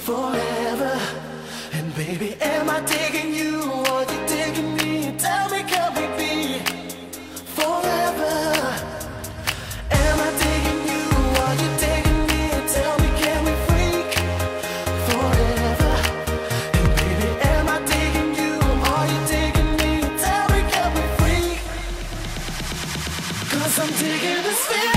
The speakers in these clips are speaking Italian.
forever. And baby, am I digging you or you digging me? Tell me, can we be forever? Am I digging you or you digging me? Tell me, can we freak forever? And baby, am I digging you or you digging me? Tell me, can we freak? 'Cause I'm digging this feeling.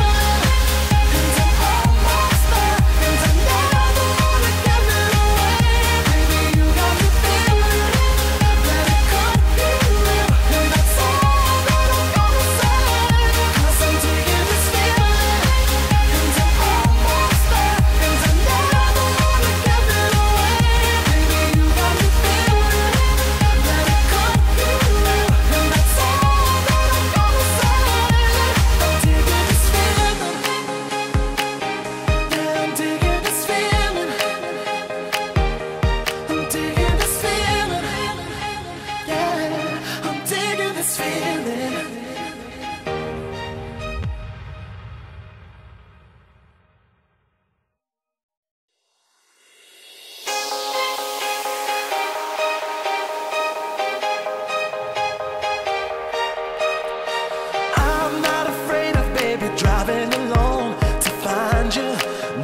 Driving alone to find you,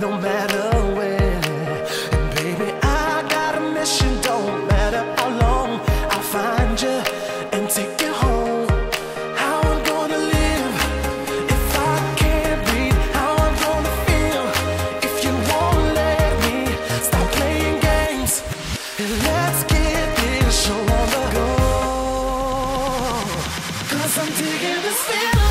no matter where. And baby, I got a mission, don't matter how long. I'll find you and take you home. How I'm gonna live if I can't breathe? How I'm gonna feel if you won't let me stop playing games? And let's get this show on the go. 'Cause I'm digging this feeling.